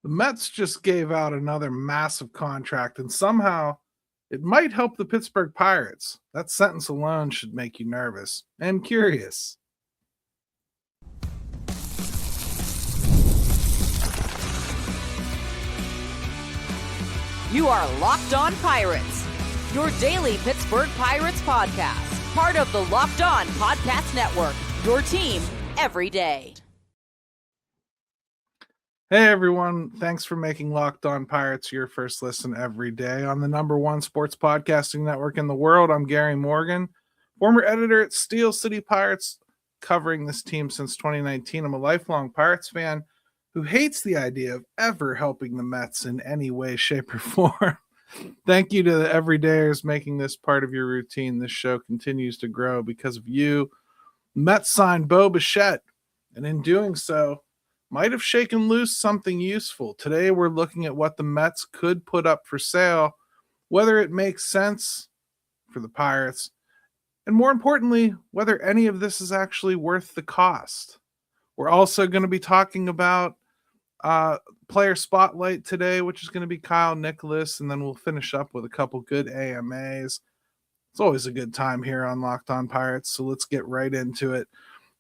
The Mets just gave out another massive contract, and somehow it might help the Pittsburgh Pirates. That sentence alone should make you nervous and curious. You are Locked On Pirates, your daily Pittsburgh Pirates podcast, part of the Locked On Podcast Network, your team every day. Hey everyone, thanks for making Locked On Pirates your first listen every day on the number one sports podcasting network in the world. I'm Gary Morgan, former editor at Steel City Pirates, covering this team since 2019. I'm a lifelong Pirates fan who hates the idea of ever helping the Mets in any way, shape, or form. Thank you to the everydayers making this part of your routine. This show continues to grow because of you. Mets signed Bo Bichette, and in doing so, might have shaken loose something useful. Today, we're looking at what the Mets could put up for sale, whether it makes sense for the Pirates, and more importantly, whether any of this is actually worth the cost. We're also going to be talking about player spotlight today, which is going to be Kyle Nicholas, and then we'll finish up with a couple good AMAs. It's always a good time here on Locked On Pirates, so let's get right into it.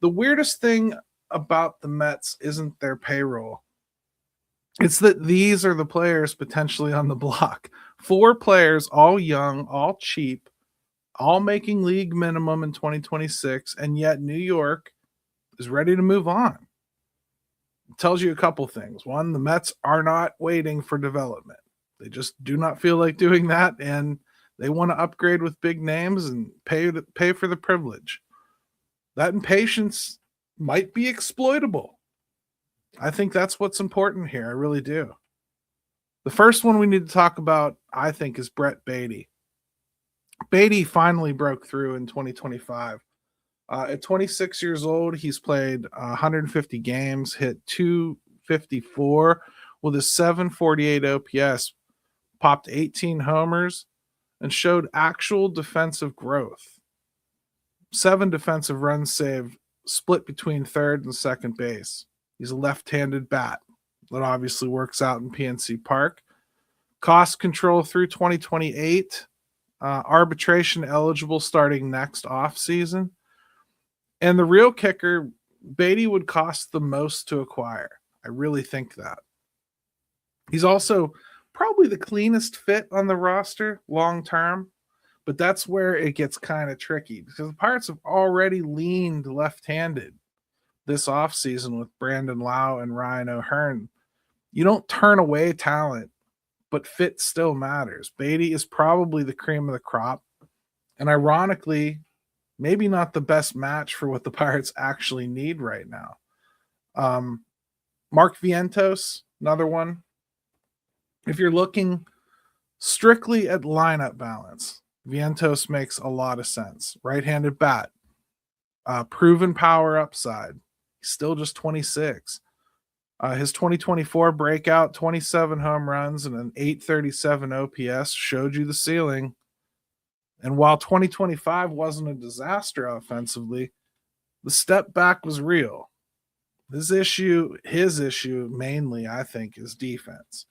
The weirdest thing about the Mets isn't their payroll. It's that these are the players potentially on the block. 4 players, all young, all cheap, all making league minimum in 2026, and yet New York is ready to move on. It tells you a couple things. One, the Mets are not waiting for development. They just do not feel like doing that, and they want to upgrade with big names and pay for the privilege. That impatience might be exploitable. I think that's what's important here. I really do. The first one we need to talk about, I think, is Brett Baty. Baty finally broke through in 2025. At 26 years old, he's played 150 games, hit 254 with a 748 OPS, popped 18 homers, and showed actual defensive growth. 7 defensive runs saved, split between third and second base. He's a left-handed bat. That obviously works out in PNC Park. Cost control through 2028. Arbitration eligible starting next offseason. And the real kicker, Baty would cost the most to acquire. I really think that. He's also probably the cleanest fit on the roster long-term. But that's where it gets kind of tricky because the Pirates have already leaned left-handed this offseason with Brandon Lowe and Ryan O'Hearn. You don't turn away talent, but fit still matters. Baty is probably the cream of the crop. And ironically, maybe not the best match for what the Pirates actually need right now. Mark Vientos, another one. If you're looking strictly at lineup balance, Vientos makes a lot of sense. Right-handed bat, proven power upside. He's still just 26. His 2024 breakout, 27 home runs and an 837 OPS showed you the ceiling. And while 2025 wasn't a disaster offensively, the step back was real. His issue mainly, I think, is defense.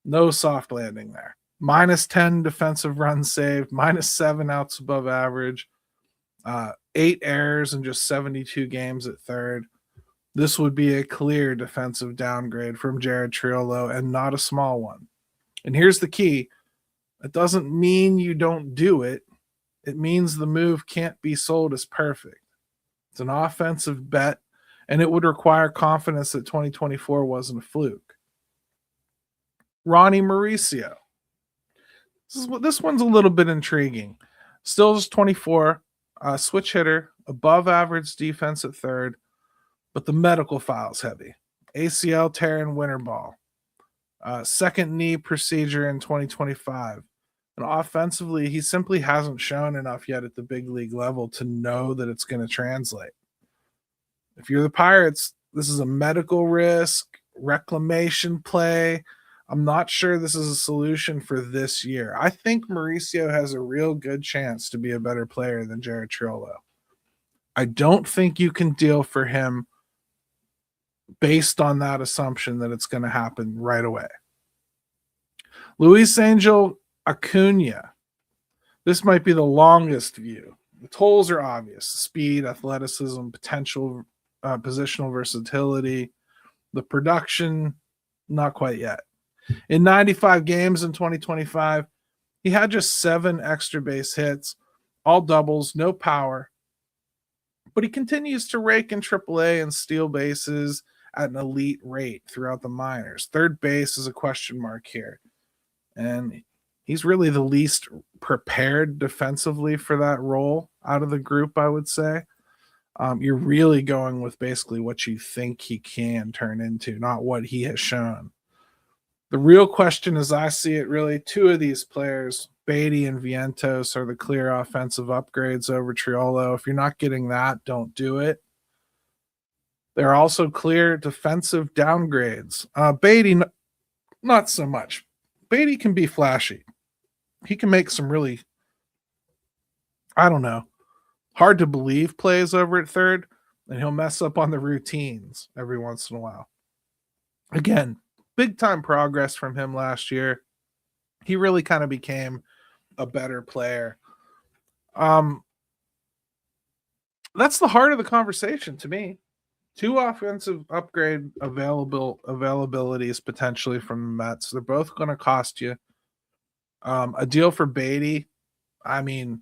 No soft landing there. Minus 10 defensive runs saved, minus 7 outs above average, 8 errors in just 72 games at third. This would be a clear defensive downgrade from Jared Triolo and not a small one. And here's the key. It doesn't mean you don't do it. It means the move can't be sold as perfect. It's an offensive bet, and it would require confidence that 2024 wasn't a fluke. Ronnie Mauricio. This one's a little bit intriguing. Still just 24, switch hitter, above average defense at third, but the medical file's heavy. ACL tear in winter ball. Second knee procedure in 2025. And offensively, he simply hasn't shown enough yet at the big league level to know that it's going to translate. If you're the Pirates, this is a medical risk, reclamation play. I'm not sure this is a solution for this year. I think Mauricio has a real good chance to be a better player than Jared Triolo. I don't think you can deal for him based on that assumption that it's going to happen right away. Luisangel, Acuña. This might be the longest view. The totals are obvious: speed, athleticism, potential, positional versatility. The production, not quite yet. In 95 games in 2025, he had just 7 extra base hits, all doubles, no power. But he continues to rake in AAA and steal bases at an elite rate throughout the minors. Third base is a question mark here. And he's really the least prepared defensively for that role out of the group, I would say. You're really going with basically what you think he can turn into, not what he has shown. The real question, as I see it, really, 2 of these players, Baty and Vientos, are the clear offensive upgrades over Triolo. If you're not getting that, don't do it. There are also clear defensive downgrades. Baty, not so much. Baty can be flashy. He can make some really, hard to believe plays over at third, and he'll mess up on the routines every once in a while. Again, big time progress from him last year. He really kind of became a better player. That's the heart of the conversation to me. 2 offensive upgrade availabilities potentially from the Mets. They're both going to cost you. A deal for Baty. I mean,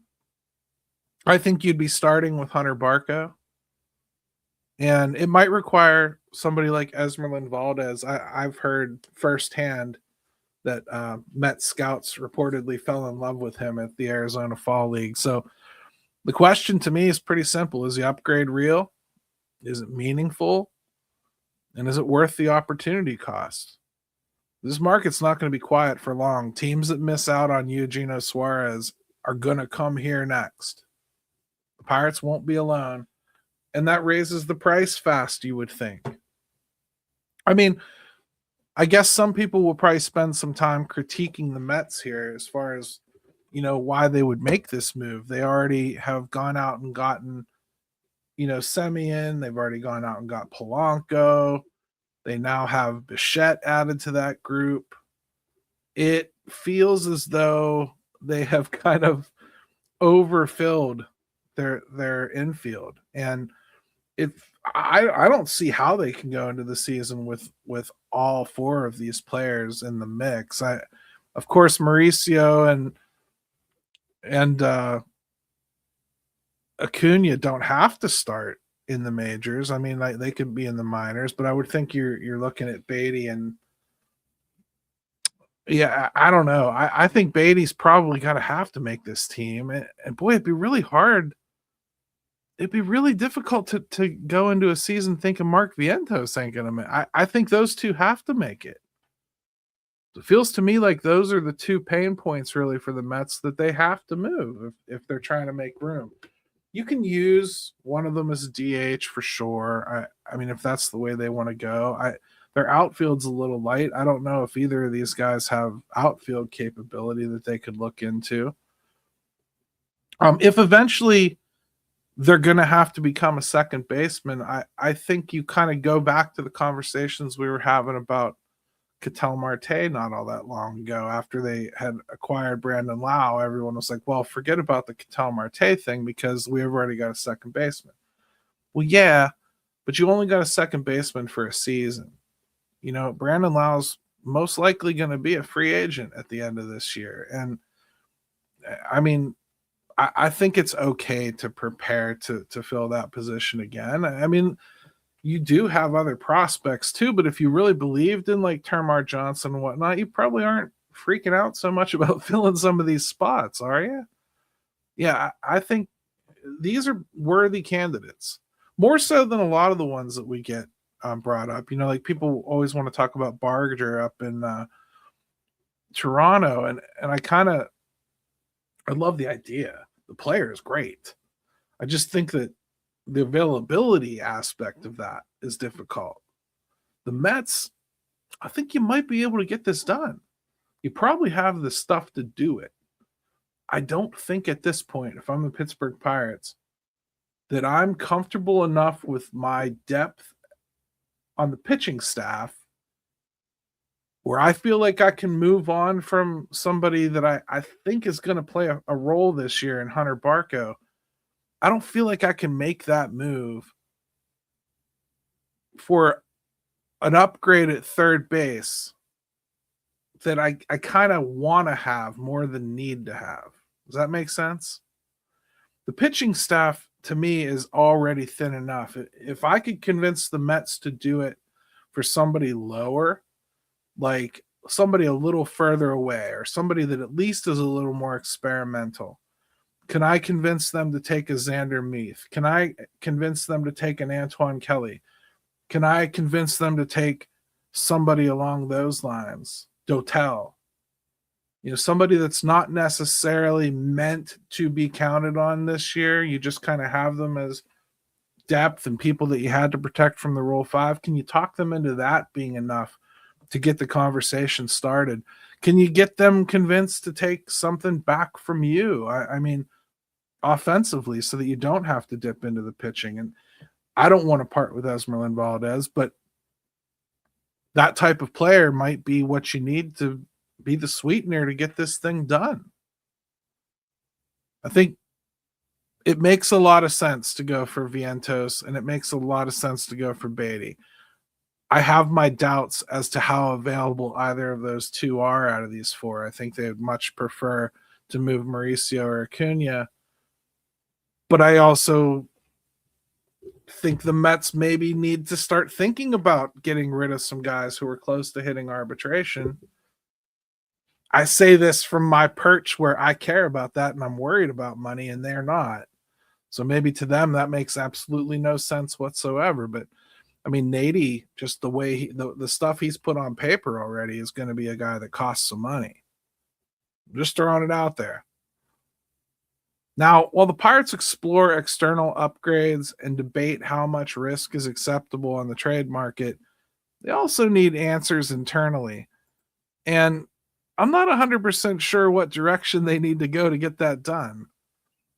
I think you'd be starting with Hunter Barco. And it might require somebody like Esmeralda Valdez. I've heard firsthand that Met scouts reportedly fell in love with him at the Arizona Fall League. So the question to me is pretty simple. Is the upgrade real? Is it meaningful? And is it worth the opportunity cost? This market's not going to be quiet for long. Teams that miss out on Eugenio Suárez are going to come here next. The Pirates won't be alone. And that raises the price fast, you would think. I mean, I guess some people will probably spend some time critiquing the Mets here as far as, why they would make this move. They already have gone out and gotten, Semien. They've already gone out and got Polanco. They now have Bichette added to that group. It feels as though they have kind of overfilled their infield. And I don't see how they can go into the season with all 4 of these players in the mix. Of course, Mauricio and Acuña don't have to start in the majors. I mean, they could be in the minors, but I would think you're looking at Baty and I don't know. I think Baty's probably going to have to make this team. And boy, it'd be really hard. It'd be really difficult to go into a season thinking Mark Vientos ain't going to make. I think those 2 have to make it. It feels to me like those are the 2 pain points really for the Mets that they have to move if they're trying to make room. You can use one of them as a DH for sure. I mean, if that's the way they want to go. Their outfield's a little light. I don't know if either of these guys have outfield capability that they could look into. If eventually they're going to have to become a second baseman, I think you kind of go back to the conversations we were having about Ketel Marte not all that long ago. After they had acquired Brandon Lowe, everyone was like, well, forget about the Ketel Marte thing because we've already got a second baseman. Well, yeah, but you only got a second baseman for a season. Brandon Lowe's most likely going to be a free agent at the end of this year. And I mean, I think it's okay to prepare to fill that position again. I mean, you do have other prospects too, but if you really believed in like Termarr Johnson and whatnot, you probably aren't freaking out so much about filling some of these spots, are you? Yeah, I think these are worthy candidates, more so than a lot of the ones that we get brought up. Like people always want to talk about Barger up in Toronto, and I love the idea. The player is great. I just think that the availability aspect of that is difficult. The Mets, I think you might be able to get this done. You probably have the stuff to do it. I don't think at this point, if I'm the Pittsburgh Pirates, that I'm comfortable enough with my depth on the pitching staff where I feel like I can move on from somebody that I think is going to play a role this year in Hunter Barco. I don't feel like I can make that move for an upgrade at third base that I kind of want to have more than need to have. Does that make sense? The pitching staff to me is already thin enough. If I could convince the Mets to do it for somebody lower, like somebody a little further away or somebody that at least is a little more experimental, can I convince them to take a Xander Meath? Can I convince them to take an Antoine Kelly? Can I convince them to take somebody along those lines? Dotel. Somebody that's not necessarily meant to be counted on this year. You just kind of have them as depth and people that you had to protect from the Rule 5. Can you talk them into that being enough to get the conversation started? Can you get them convinced to take something back from you? I mean, offensively, so that you don't have to dip into the pitching. And I don't want to part with Esmeralda Valdez, but that type of player might be what you need to be the sweetener to get this thing done. I think it makes a lot of sense to go for Vientos, and it makes a lot of sense to go for Baty. I have my doubts as to how available either of those two are out of these four. I think they would much prefer to move Mauricio or Acuña. But I also think the Mets maybe need to start thinking about getting rid of some guys who are close to hitting arbitration. I say this from my perch where I care about that and I'm worried about money and they're not. So maybe to them that makes absolutely no sense whatsoever. But I mean, Nady, just the way the stuff he's put on paper already is going to be a guy that costs some money. I'm just throwing it out there. Now, while the Pirates explore external upgrades and debate how much risk is acceptable on the trade market, they also need answers internally. And I'm not 100% sure what direction they need to go to get that done.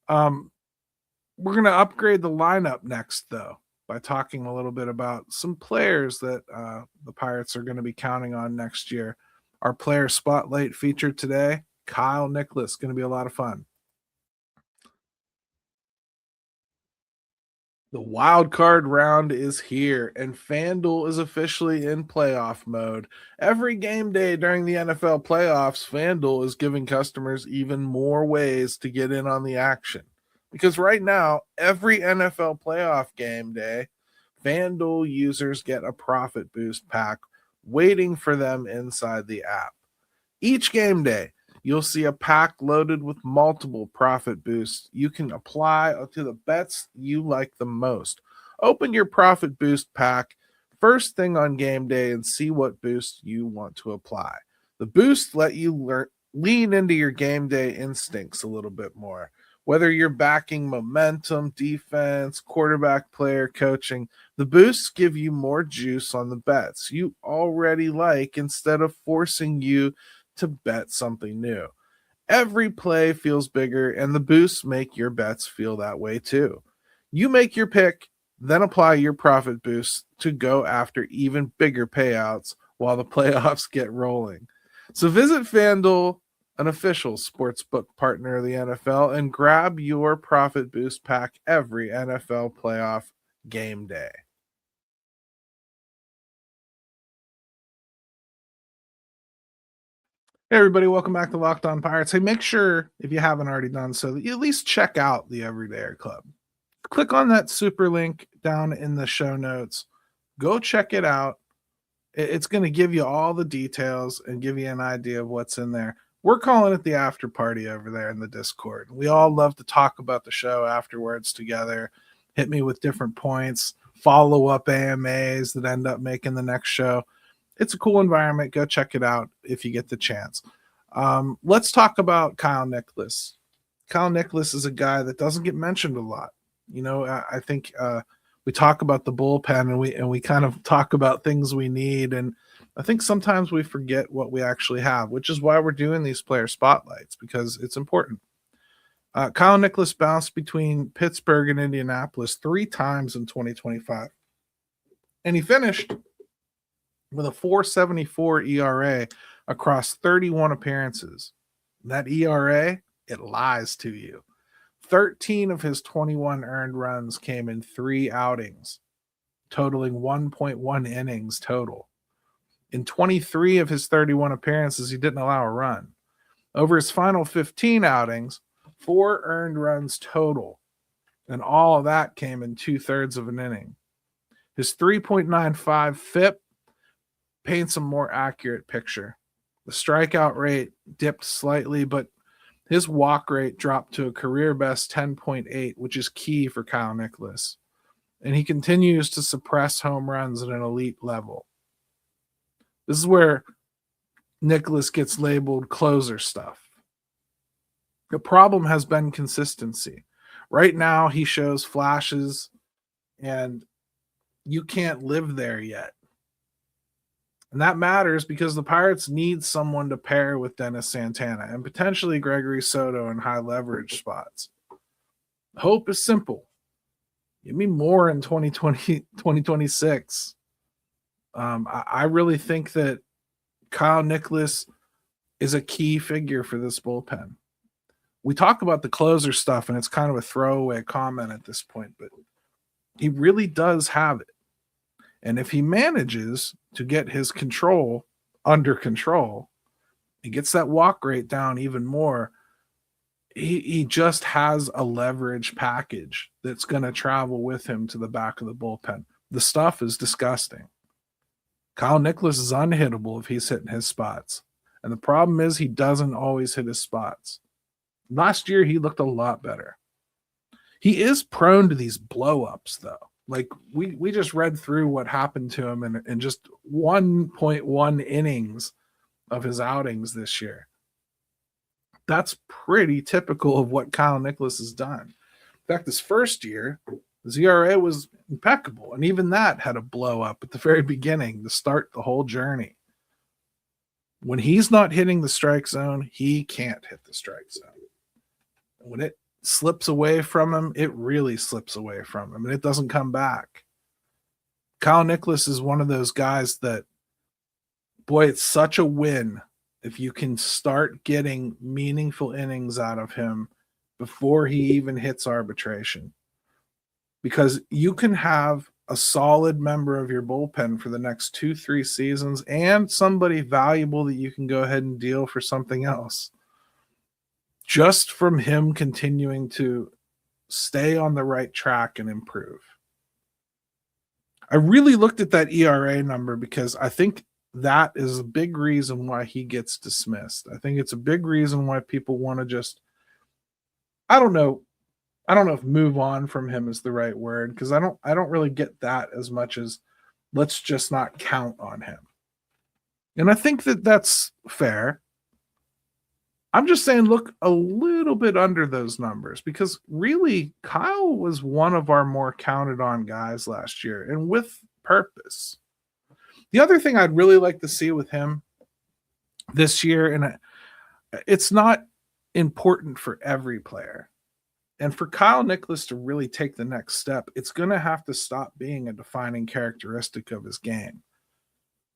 We're going to upgrade the lineup next, though, by talking a little bit about some players that the Pirates are going to be counting on next year. Our player spotlight featured today, Kyle Nicholas, going to be a lot of fun. The wild card round is here, and FanDuel is officially in playoff mode. Every game day during the NFL playoffs, FanDuel is giving customers even more ways to get in on the action. Because right now, every NFL playoff game day, FanDuel users get a profit boost pack waiting for them inside the app. Each game day, you'll see a pack loaded with multiple profit boosts you can apply to the bets you like the most. Open your profit boost pack first thing on game day and see what boost you want to apply. The boosts let you lean into your game day instincts a little bit more. Whether you're backing momentum, defense, quarterback player coaching, the boosts give you more juice on the bets you already like instead of forcing you to bet something new. Every play feels bigger, and the boosts make your bets feel that way too. You make your pick, then apply your profit boosts to go after even bigger payouts while the playoffs get rolling. So visit FanDuel, an official sportsbook partner of the NFL, and grab your profit boost pack every NFL playoff game day. Hey everybody, welcome back to Locked On Pirates. Hey, make sure, if you haven't already done so, that you at least check out the Everydayer Club. Click on that super link down in the show notes. Go check it out. It's going to give you all the details and give you an idea of what's in there. We're calling it the after party over there in the Discord. We all love to talk about the show afterwards together. Hit me with different points, follow up AMAs that end up making the next show. It's a cool environment. Go check it out if you get the chance. Let's talk about Kyle Nicholas. Kyle Nicholas is a guy that doesn't get mentioned a lot. I think we talk about the bullpen and we kind of talk about things we need. And I think sometimes we forget what we actually have, which is why we're doing these player spotlights, because it's important. Kyle Nicholas bounced between Pittsburgh and Indianapolis 3 times in 2025. And he finished with a 4.74 ERA across 31 appearances. That ERA, it lies to you. 13 of his 21 earned runs came in 3 outings, totaling 1.1 innings total. In 23 of his 31 appearances, he didn't allow a run. Over his final 15 outings, 4 earned runs total, and all of that came in 2/3 of an inning. His 3.95 FIP paints a more accurate picture. The strikeout rate dipped slightly, but his walk rate dropped to a career best 10.8, which is key for Kyle Nicholas. And he continues to suppress home runs at an elite level. This is where Nicholas gets labeled closer stuff. The problem has been consistency. Right now, he shows flashes, and you can't live there yet. And that matters because the Pirates need someone to pair with Dennis Santana and potentially Gregory Soto in high leverage spots. Hope is simple. Give me more in 2026. I really think that Kyle Nicholas is a key figure for this bullpen. We talk about the closer stuff, and it's kind of a throwaway comment at this point, but he really does have it. And if he manages to get his control under control, he gets that walk rate down even more, he just has a leverage package that's going to travel with him to the back of the bullpen. The stuff is disgusting. Kyle Nicholas is unhittable if he's hitting his spots. And the problem is he doesn't always hit his spots. Last year, he looked a lot better. He is prone to these blow-ups, though. Like, we just read through what happened to him in just 1.1 innings of his outings this year. That's pretty typical of what Kyle Nicholas has done. In fact, this first year, his ERA was impeccable, and even that had a blow-up at the very beginning to start the whole journey. When he's not hitting the strike zone, he can't hit the strike zone. When it slips away from him, it really slips away from him, and it doesn't come back. Kyle Nicholas is one of those guys that, boy, it's such a win if you can start getting meaningful innings out of him before he even hits arbitration. Because you can have a solid member of your bullpen for the next 2-3 seasons and somebody valuable that you can go ahead and deal for something else. Just from him continuing to stay on the right track and improve. I really looked at that ERA number because I think that is a big reason why he gets dismissed. I think it's a big reason why people want to just, I don't know if move on from him is the right word, because I don't really get that as much as let's just not count on him. And I think that that's fair. I'm just saying, look a little bit under those numbers, because really Kyle was one of our more counted on guys last year, and with purpose. The other thing I'd really like to see with him this year, and it's not important for every player, and for Kyle Nicholas to really take the next step, it's going to have to stop being a defining characteristic of his game.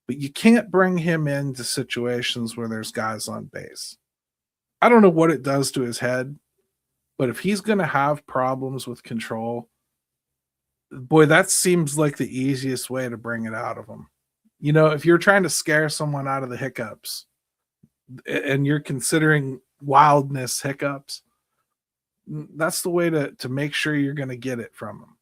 But you can't bring him into situations where there's guys on base. I don't know what it does to his head, but if he's going to have problems with control, boy, that seems like the easiest way to bring it out of him. You know, if you're trying to scare someone out of the hiccups and you're considering wildness hiccups, that's the way to make sure you're going to get it from him.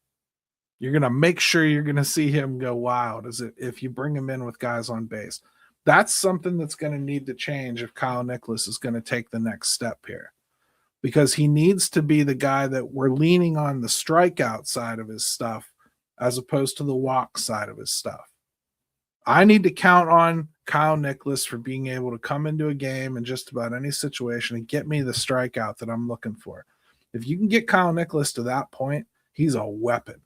You're going to make sure you're going to see him go wild as if you bring him in with guys on base. That's something that's going to need to change if Kyle Nicholas is going to take the next step here, because he needs to be the guy that we're leaning on the strikeout side of his stuff as opposed to the walk side of his stuff. I need to count on Kyle Nicholas for being able to come into a game in just about any situation and get me the strikeout that I'm looking for. If you can get Kyle Nicholas to that point, he's a weapon,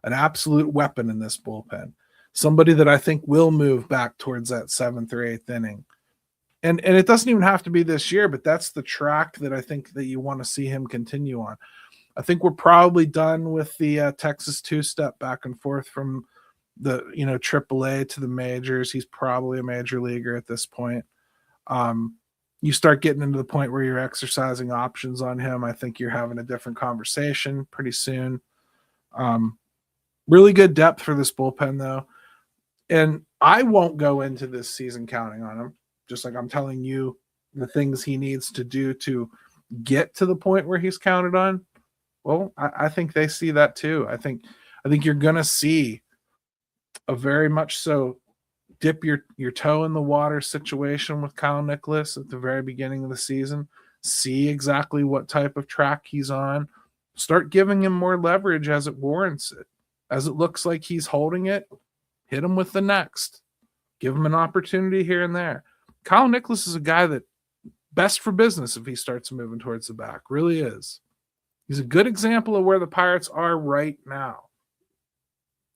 an absolute weapon in this bullpen. Somebody that I think will move back towards that 7th or 8th inning. And it doesn't even have to be this year, but that's the track that I think that you want to see him continue on. I think we're probably done with the Texas two-step back and forth from AAA to the majors. He's probably a major leaguer at this point. You start getting into the point where you're exercising options on him. I think you're having a different conversation pretty soon. Really good depth for this bullpen, though. And I won't go into this season counting on him, just like I'm telling you the things he needs to do to get to the point where he's counted on. Well, I think they see that too. I think you're going to see a very much so dip your toe in the water situation with Kyle Nicholas at the very beginning of the season. See exactly what type of track he's on. Start giving him more leverage as it warrants it. As it looks like he's holding it, hit him with the next. Give him an opportunity here and there. Kyle Nicholas is a guy that best for business if he starts moving towards the back. Really is. He's a good example of where the Pirates are right now.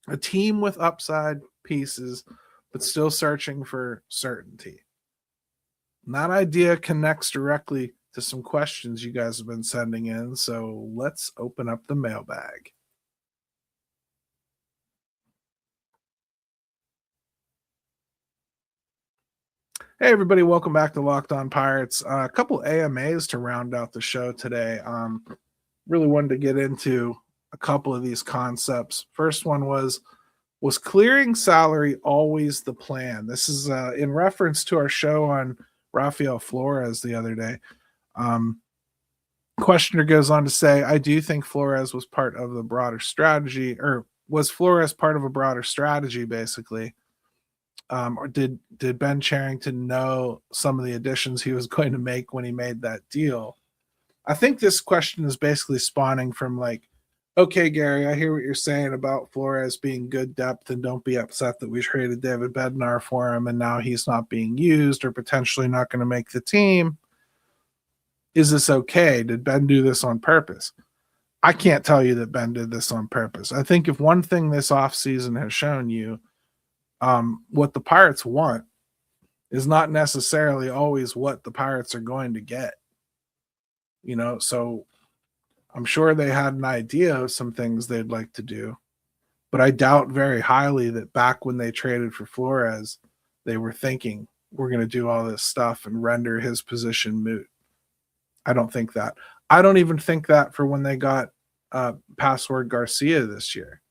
A team with upside pieces, but still searching for certainty. And that idea connects directly to some questions you guys have been sending in, so let's open up the mailbag. Hey, everybody. Welcome back to Locked On Pirates. A couple AMAs to round out the show today. Really wanted to get into a couple of these concepts. First one was clearing salary always the plan? This is in reference to our show on Rafael Flores the other day. Questioner goes on to say, I do think Flores was part of the broader strategy, or was Flores part of a broader strategy, basically? Or did Ben Cherington know some of the additions he was going to make when he made that deal? I think this question is basically spawning from like, okay, Gary, I hear what you're saying about Flores being good depth, and don't be upset that we traded David Bednar for him and now he's not being used or potentially not going to make the team. Is this okay? Did Ben do this on purpose? I can't tell you that Ben did this on purpose. I think if one thing this offseason has shown you, what the Pirates want is not necessarily always what the Pirates are going to get. So I'm sure they had an idea of some things they'd like to do, but I doubt very highly that back when they traded for Flores, they were thinking we're going to do all this stuff and render his position moot. I don't think that. I don't even think that for when they got Password Garcia this year.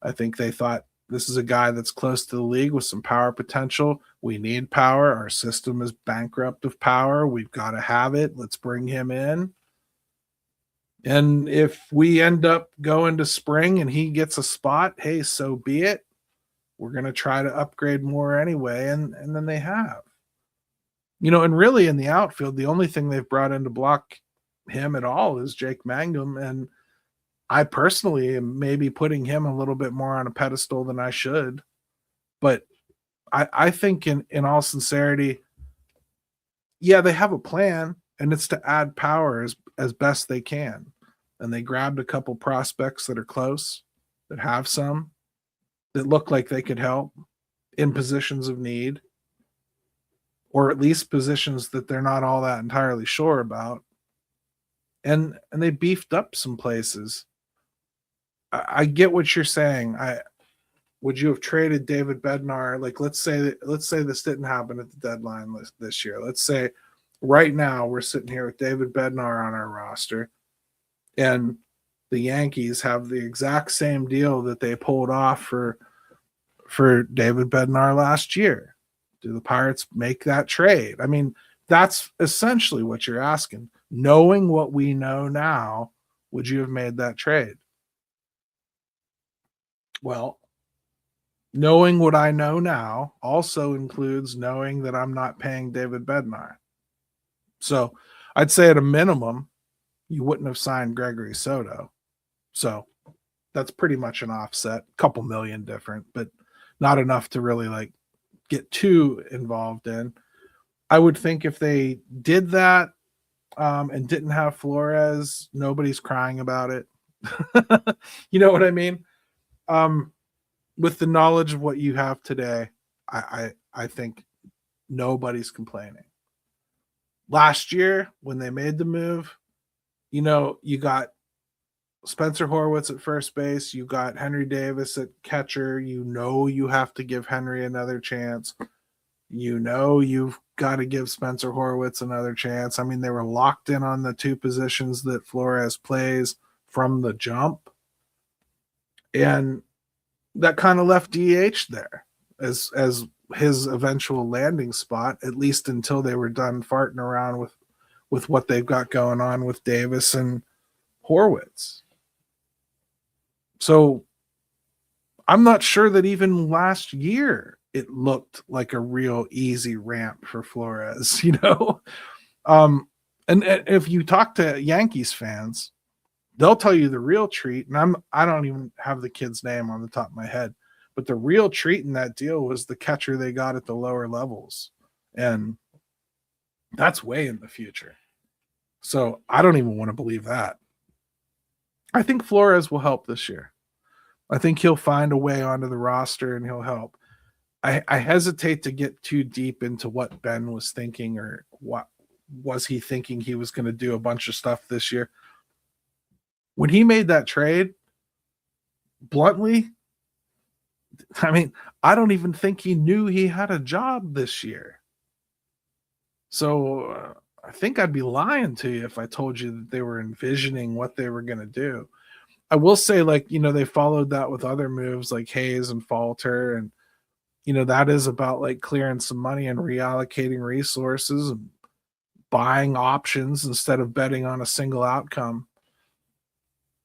I think they thought, this is a guy that's close to the league with some power potential. We need power. Our system is bankrupt of power. We've got to have it. Let's bring him in. And if we end up going to spring and he gets a spot, hey, so be it. We're going to try to upgrade more anyway. And then they have. And really in the outfield, the only thing they've brought in to block him at all is Jake Mangum. And I personally am maybe putting him a little bit more on a pedestal than I should. But I think in all sincerity, yeah, they have a plan, and it's to add power as best they can. And they grabbed a couple prospects that are close, that have some, that look like they could help in positions of need, or at least positions that they're not all that entirely sure about. And they beefed up some places. I get what you're saying. Would you have traded David Bednar? Like, let's say this didn't happen at the deadline this year. Let's say right now we're sitting here with David Bednar on our roster, and the Yankees have the exact same deal that they pulled off for David Bednar last year. Do the Pirates make that trade? I mean, that's essentially what you're asking. Knowing what we know now, would you have made that trade? Well, knowing what I know now also includes knowing that I'm not paying David Bednar. So I'd say at a minimum, you wouldn't have signed Gregory Soto. So that's pretty much an offset, a couple million different, but not enough to really get too involved in. I would think if they did that and didn't have Flores, nobody's crying about it. You know what I mean? With the knowledge of what you have today, I think nobody's complaining. Last year, when they made the move, you got Spencer Horwitz at first base. You got Henry Davis at catcher. You have to give Henry another chance. You've got to give Spencer Horwitz another chance. I mean, they were locked in on the two positions that Flores plays from the jump. And that kind of left DH there as his eventual landing spot, at least until they were done farting around with what they've got going on with Davis and Horwitz. So I'm not sure that even last year it looked like a real easy ramp for Flores, And if you talk to Yankees fans, they'll tell you the real treat, and I don't even have the kid's name on the top of my head, but the real treat in that deal was the catcher they got at the lower levels. And that's way in the future. So I don't even want to believe that. I think Flores will help this year. I think he'll find a way onto the roster and he'll help. I hesitate to get too deep into what Ben was thinking, or what was he thinking he was going to do a bunch of stuff this year. When he made that trade, bluntly, I mean, I don't even think he knew he had a job this year. So I think I'd be lying to you if I told you that they were envisioning what they were going to do. I will say, they followed that with other moves like Hayes and Falter. And, that is about clearing some money and reallocating resources and buying options instead of betting on a single outcome.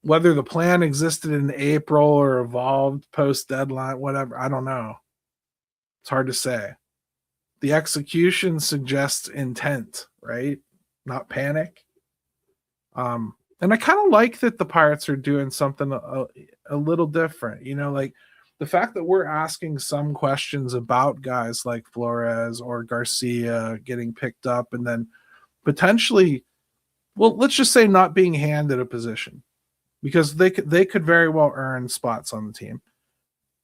Whether the plan existed in April or evolved post-deadline, whatever, I don't know. It's hard to say. The execution suggests intent, right? Not panic. And I kind of like that the Pirates are doing something a little different. The fact that we're asking some questions about guys like Flores or Garcia getting picked up and then potentially, well, let's just say not being handed a position, because they could very well earn spots on the team.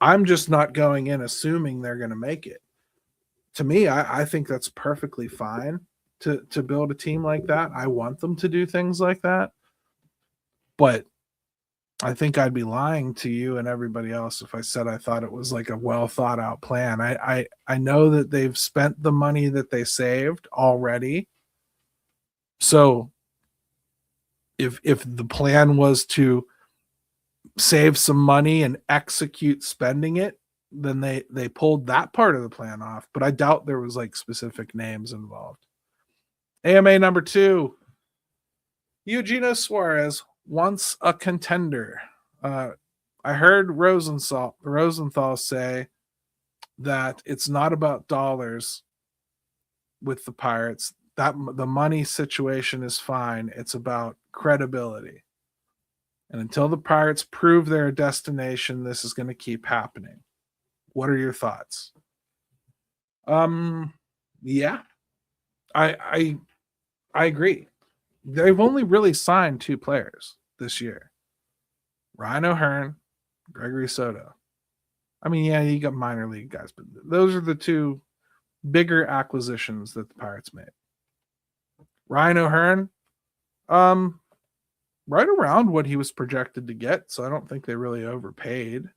I'm just not going in assuming they're going to make it. To me, I think that's perfectly fine to build a team like that. I want them to do things like that. But I think I'd be lying to you and everybody else if I said I thought it was a well thought out plan. I know that they've spent the money that they saved already. So if the plan was to save some money and execute spending it, then they pulled that part of the plan off. But I doubt there was specific names involved. AMA number 2, Eugenio Suárez, once a contender. I heard Rosenthal say that it's not about dollars with the Pirates. That the money situation is fine. It's about credibility. And until the Pirates prove they're a destination, this is going to keep happening. What are your thoughts? Yeah, I agree. They've only really signed 2 players this year. Ryan O'Hearn, Gregory Soto. I mean, yeah, you got minor league guys, but those are the 2 bigger acquisitions that the Pirates made. Ryan O'Hearn, right around what he was projected to get, so I don't think they really overpaid.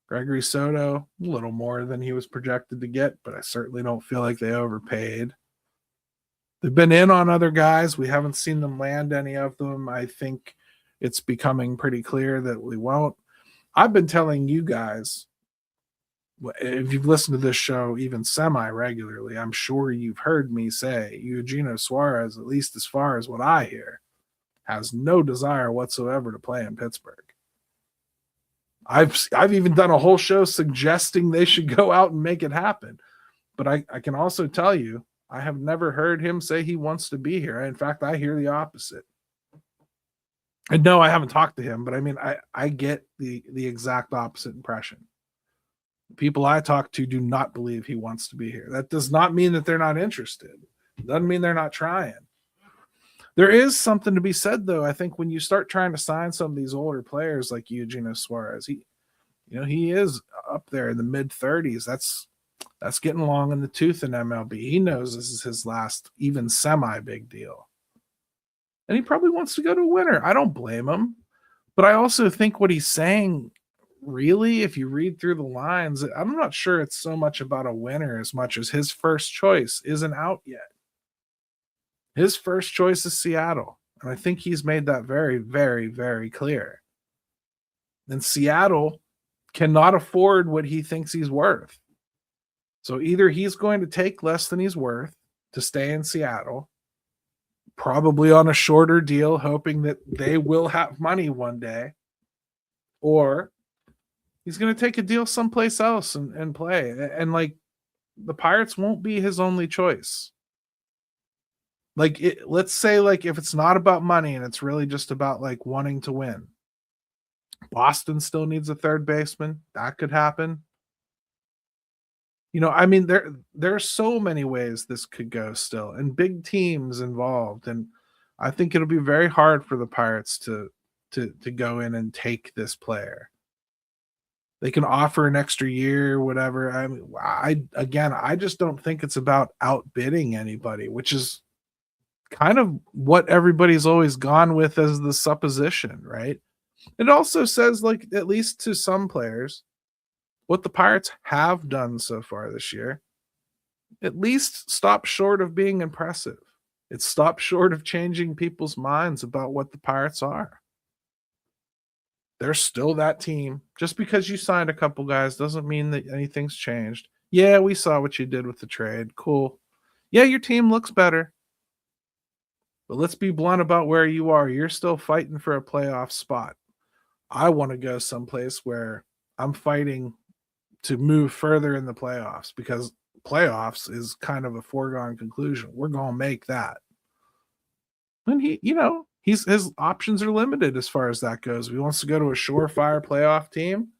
Gregory Soto, a little more than he was projected to get, but I certainly don't feel like they overpaid. They've been in on other guys. We haven't seen them land any of them. I think it's becoming pretty clear that we won't. I've been telling you guys, if you've listened to this show even semi-regularly, I'm sure you've heard me say Eugenio Suárez, at least as far as what I hear, has no desire whatsoever to play in Pittsburgh. I've even done a whole show suggesting they should go out and make it happen. But I can also tell you, I have never heard him say he wants to be here. In fact, I hear the opposite. And no, I haven't talked to him, but I mean, I get the exact opposite impression. People I talk to do not believe he wants to be here. That does not mean that they're not interested. It doesn't mean they're not trying. There is something to be said, though. I think when you start trying to sign some of these older players like Eugenio Suárez, he is up there in the mid-30s. That's getting long in the tooth in MLB. He knows this is his last even semi-big deal. And he probably wants to go to a winner. I don't blame him. But I also think what he's saying, really, if you read through the lines, I'm not sure it's so much about a winner as much as his first choice isn't out yet. His first choice is Seattle. And I think he's made that very, very, very clear. And Seattle cannot afford what he thinks he's worth. So either he's going to take less than he's worth to stay in Seattle, probably on a shorter deal, hoping that they will have money one day, or he's going to take a deal someplace else and play. And like, the Pirates won't be his only choice. Like, let's say, like, if it's not about money and it's really just about like wanting to win, Boston still needs a third baseman. That could happen. You know, I mean, there are so many ways this could go still, and big teams involved. And I think it'll be very hard for the Pirates to go in and take this player. They can offer an extra year, whatever. I mean, I just don't think it's about outbidding anybody, which is kind of what everybody's always gone with as the supposition, right? It also says, like, at least to some players, what the Pirates have done so far this year, at least stop short of being impressive. It stopped short of changing people's minds about what the Pirates are. They're still that team. Just because you signed a couple guys doesn't mean that anything's changed. Yeah, we saw what you did with the trade. Cool. Yeah, your team looks better. But let's be blunt about where you are. You're still fighting for a playoff spot. I want to go someplace where I'm fighting to move further in the playoffs, because playoffs is kind of a foregone conclusion. We're going to make that. And his options are limited as far as that goes. If he wants to go to a surefire playoff team,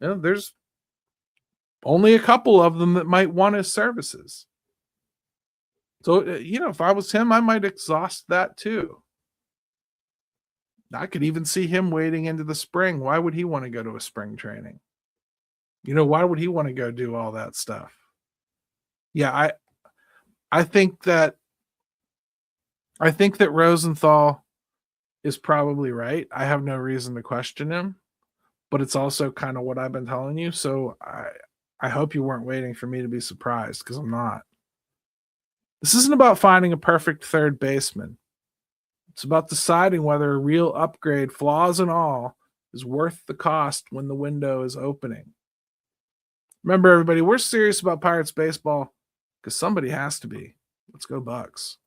there's only a couple of them that might want his services. So, if I was him, I might exhaust that too. I could even see him waiting into the spring. Why would he want to go to a spring training? Why would he want to go do all that stuff? Yeah, I think that Rosenthal is probably right. I have no reason to question him, but it's also kind of what I've been telling you. So I hope you weren't waiting for me to be surprised, because I'm not. This isn't about finding a perfect third baseman. It's about deciding whether a real upgrade, flaws and all, is worth the cost when the window is opening. Remember, everybody, we're serious about Pirates baseball because somebody has to be. Let's go Bucks.